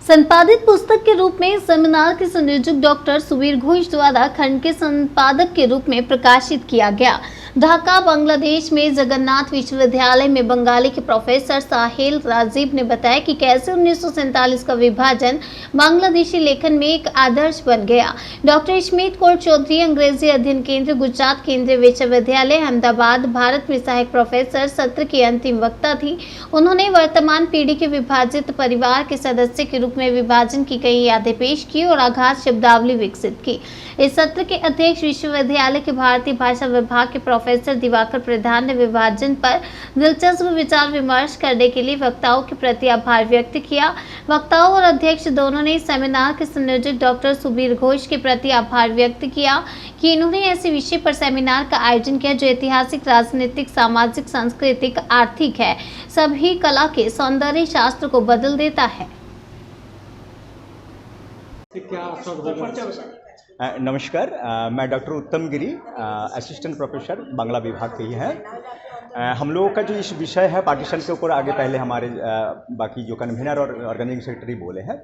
संपादित पुस्तक के रूप में सेमिनार के संयोजक डॉक्टर सुबीर घोष द्वारा खंड के संपादक के रूप में प्रकाशित किया गया। ढाका बांग्लादेश में जगन्नाथ विश्वविद्यालय में बंगाली के प्रोफेसर साहिल राजीव ने बताया कि कैसे 1947 का विभाजन बांग्लादेशी लेखन में एक आदर्श बन गया। डॉक्टर स्मिथ कौर चौधरी, अंग्रेजी अध्ययन केंद्र, गुजरात केंद्रीय विश्वविद्यालय अहमदाबाद, भारत में सहायक प्रोफेसर, सत्र की अंतिम वक्ता थी। उन्होंने वर्तमान पीढ़ी के विभाजित परिवार के सदस्य के रूप में विभाजन की कई यादें पेश की और आघात शब्दावली विकसित की। इस सत्र के अध्यक्ष विश्वविद्यालय के भारतीय भाषा विभाग के प्रोफेसर दिवाकर प्रधान ने विभाजन पर दिलचस्प विचार विमर्श करने के लिए वक्ताओं के प्रति आभार व्यक्त किया। वक्ताओं और अध्यक्ष दोनों ने सेमिनार के संयोजक डॉक्टर सुबीर घोष के प्रति आभार व्यक्त किया कि इन्होंने ऐसे विषय पर सेमिनार का आयोजन किया जो ऐतिहासिक, राजनीतिक, सामाजिक, सांस्कृतिक, आर्थिक है, सभी कला के सौंदर्य शास्त्र को बदल देता है। नमस्कार, मैं डॉक्टर उत्तम गिरी, असिस्टेंट प्रोफेसर बांग्ला विभाग के ही हैं। हम लोगों का जो इस विषय है पार्टीशन के ऊपर, आगे पहले हमारे बाकी जो कन्वीनर और ऑर्गेनाइजिंग सेक्रेटरी बोले हैं,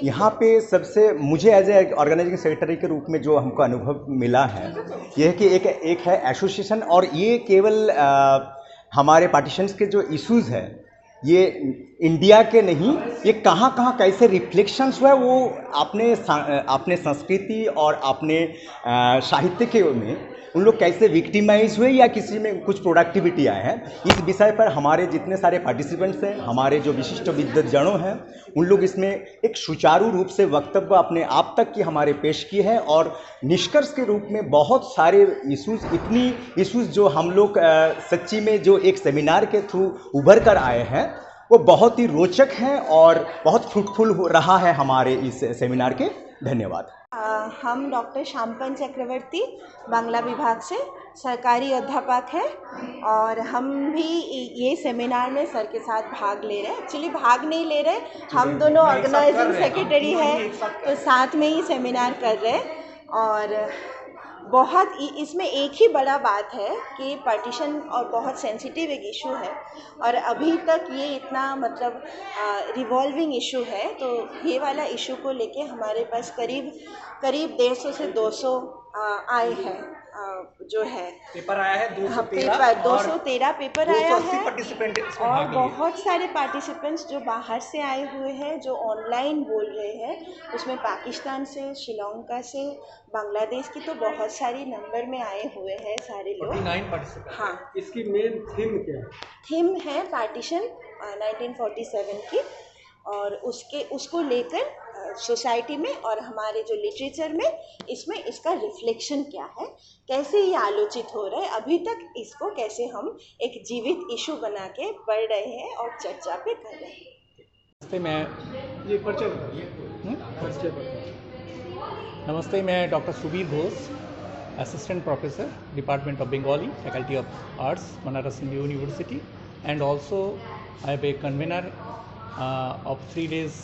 यहाँ पे सबसे मुझे एज ए ऑर्गेनाइजिंग सेक्रेटरी के रूप में जो हमको अनुभव मिला है ये है कि एक है एसोसिएशन, और ये केवल हमारे पार्टीशंस के जो इश्यूज़ है ये इंडिया के नहीं, ये कहाँ कहाँ कैसे रिफ्लेक्शंस हुआ वो अपने संस्कृति और अपने साहित्य के में उन लोग कैसे विक्टिमाइज हुए या किसी में कुछ प्रोडक्टिविटी आए हैं। इस विषय पर हमारे जितने सारे पार्टिसिपेंट्स हैं, हमारे जो विशिष्ट विद्वज्जनों हैं, उन लोग इसमें एक सुचारू रूप से वक्तव्य अपने आप तक की हमारे पेश किए हैं और निष्कर्ष के रूप में बहुत सारे इश्यूज़ जो हम लोग सच्ची में जो एक सेमिनार के थ्रू उभर कर आए हैं वो बहुत ही रोचक हैं और बहुत फ्रूटफुल हो रहा है हमारे इस सेमिनार के। धन्यवाद। हम डॉक्टर श्यामपन चक्रवर्ती बांग्ला विभाग से सरकारी अध्यापक हैं और हम भी ये सेमिनार में सर के साथ भाग ले रहे हैं। एक्चुअली भाग नहीं ले रहे, हम दोनों ऑर्गेनाइजिंग सेक्रेटरी हैं तो साथ में ही सेमिनार कर रहे हैं। और बहुत इसमें एक ही बड़ा बात है कि पार्टीशन और बहुत सेंसिटिव एक इशू है और अभी तक ये इतना मतलब रिवॉल्विंग इशू है, तो ये वाला इशू को लेके हमारे पास करीब 150 से 200 आए हैं जो है पेपर आया है 213 पेपर आया है पार्टिसिपेंट और बहुत सारे पार्टिसिपेंट्स जो बाहर से आए हुए हैं, जो ऑनलाइन बोल रहे हैं, उसमें पाकिस्तान से, श्रीलंका से, बांग्लादेश की तो बहुत सारी नंबर में आए हुए हैं सारे लोग। 49 पार्टिसिपेंट। हाँ, इसकी मेन थीम क्या है? थीम है पार्टीशन 1947 की और उसको लेकर सोसाइटी में और हमारे जो लिटरेचर में इसमें इसका रिफ्लेक्शन क्या है, कैसे ये आलोचित हो रहा है, अभी तक इसको कैसे हम एक जीवित इशू बना के पढ़ रहे हैं और चर्चा पे कर रहे हैं। नमस्ते, मैं doctor Subir Ghosh, assistant professor, department of Bengali, faculty of arts, Banaras Hindu university, and also I have a convener of 3 days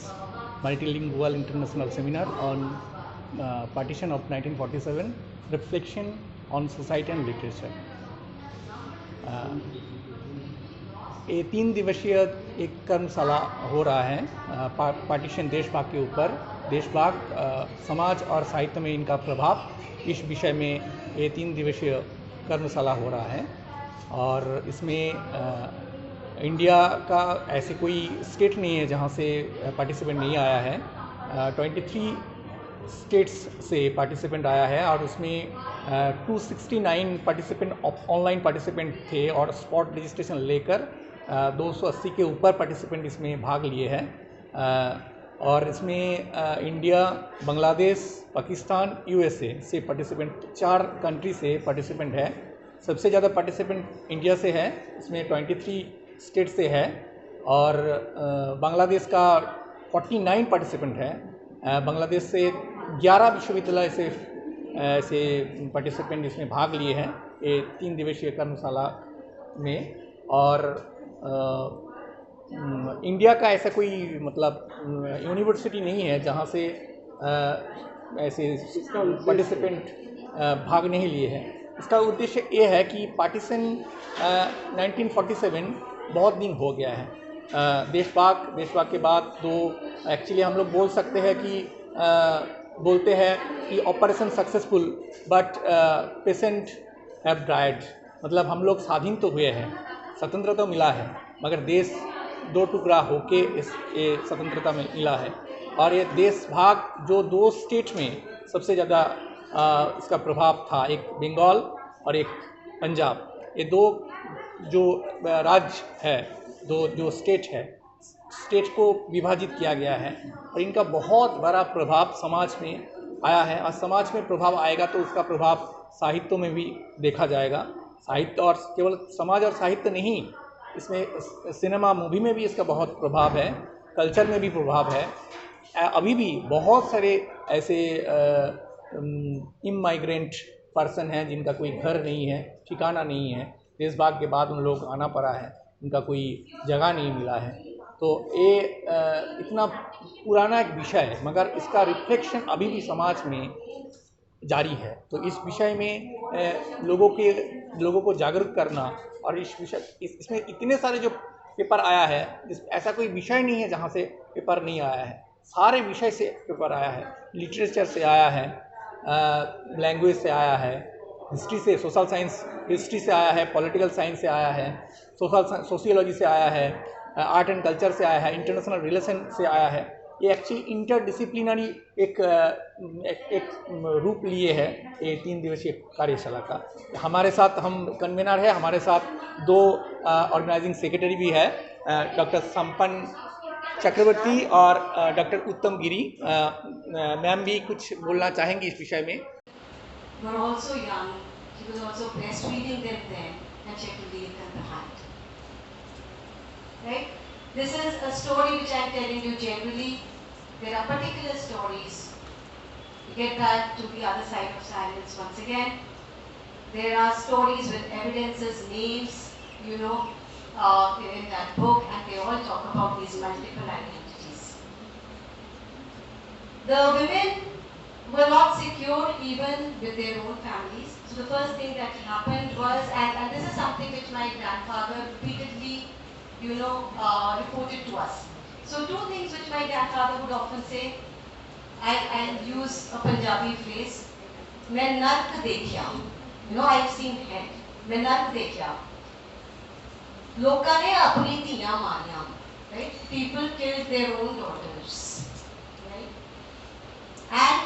multilingual international seminar on partition of 1947, reflection on society and literature. ये 3 दिवसीय एक कर्मशाला हो रहा है पार्टीशन देशभाग के ऊपर, देशभाग समाज और साहित्य में इनका प्रभाव, इस विषय में ये 3 दिवसीय कर्मशाला हो रहा है। और इसमें इंडिया का ऐसे कोई स्टेट नहीं है जहाँ से पार्टिसिपेंट नहीं आया है। 23 स्टेट्स से पार्टिसिपेंट आया है और उसमें 269 पार्टिसिपेंट ऑनलाइन पार्टिसिपेंट थे और स्पॉट रजिस्ट्रेशन लेकर 280 के ऊपर पार्टिसिपेंट इसमें भाग लिए हैं। और इसमें इंडिया, बांग्लादेश, पाकिस्तान, यूएसए से पार्टिसिपेंट 4 कंट्री से पार्टिसिपेंट है। सबसे ज़्यादा पार्टिसिपेंट इंडिया से है, इसमें 23 स्टेट से है और बांग्लादेश का 49 पार्टिसिपेंट है। बांग्लादेश से 11 विश्वविद्यालय से ऐसे पार्टिसिपेंट इसमें भाग लिए हैं ये 3 दिवसीय कर्मशाला में। और इंडिया का ऐसा कोई मतलब यूनिवर्सिटी नहीं है जहाँ से ऐसे पार्टिसिपेंट भाग नहीं लिए हैं। इसका उद्देश्य ये है कि पार्टीशन 1947 बहुत दिन हो गया है देशभाग के बाद दो एक्चुअली हम लोग बोल सकते हैं कि बोलते हैं कि operation successful but patient have died. मतलब हम लोग स्वाधीन तो हुए हैं, स्वतंत्रता तो मिला है, मगर देश दो टुकड़ा होके ये स्वतंत्रता में मिला है। और ये देश भाग जो दो स्टेट में सबसे ज़्यादा इसका प्रभाव था, एक बंगाल और एक पंजाब, ये दो जो राज्य है, दो जो स्टेट है, स्टेट को विभाजित किया गया है और इनका बहुत बड़ा प्रभाव समाज में आया है। और समाज में प्रभाव आएगा तो उसका प्रभाव साहित्य में भी देखा जाएगा। साहित्य और केवल समाज और साहित्य नहीं, इसमें सिनेमा मूवी में भी इसका बहुत प्रभाव है, कल्चर में भी प्रभाव है। अभी भी बहुत सारे ऐसे इमाइग्रेंट पर्सन हैं जिनका कोई घर नहीं है, ठिकाना नहीं है, देशभाग के बाद उन लोग आना पड़ा है, उनका कोई जगह नहीं मिला है। तो ये इतना पुराना एक विषय है, मगर इसका रिफ्लेक्शन अभी भी समाज में जारी है। तो इस विषय में लोगों को जागरूक करना, और इसमें इतने सारे जो पेपर आया है, ऐसा कोई विषय नहीं है जहाँ से पेपर नहीं आया है, सारे विषय से पेपर आया है। लिटरेचर से आया है, लैंग्वेज से आया है, हिस्ट्री से, सोशल साइंस हिस्ट्री से आया है, पॉलिटिकल साइंस से आया है, सोशियोलॉजी से आया है, आर्ट एंड कल्चर से आया है, इंटरनेशनल रिलेशन से आया है। ये एक्चुअली इंटरडिसिप्लिनरी एक रूप लिए है ये 3 दिवसीय कार्यशाला का। हमारे साथ हम कन्वीनर है, हमारे साथ 2 ऑर्गेनाइजिंग सेक्रेटरी भी है, डॉक्टर संपन्न चक्रवर्ती और डॉक्टर उत्तम गिरी। मैम भी कुछ बोलना चाहेंगी इस विषय में। were also young. She was also breastfeeding them then, and she had to leave them behind. Right? This is a story which I am telling you generally. There are particular stories. We get back to the other side of silence once again. There are stories with evidences, names, in that book, and they all talk about these multiple identities. The women were not secure even with their own families. So the first thing that happened was, and this is something which my grandfather repeatedly, reported to us. So 2 things which my grandfather would often say, and use a Punjabi phrase, "Main nark dekhya." I've seen hell. "Main nark dekhya." Loka ne apni dhiyan mariyan. Right? People killed their own daughters. Right? And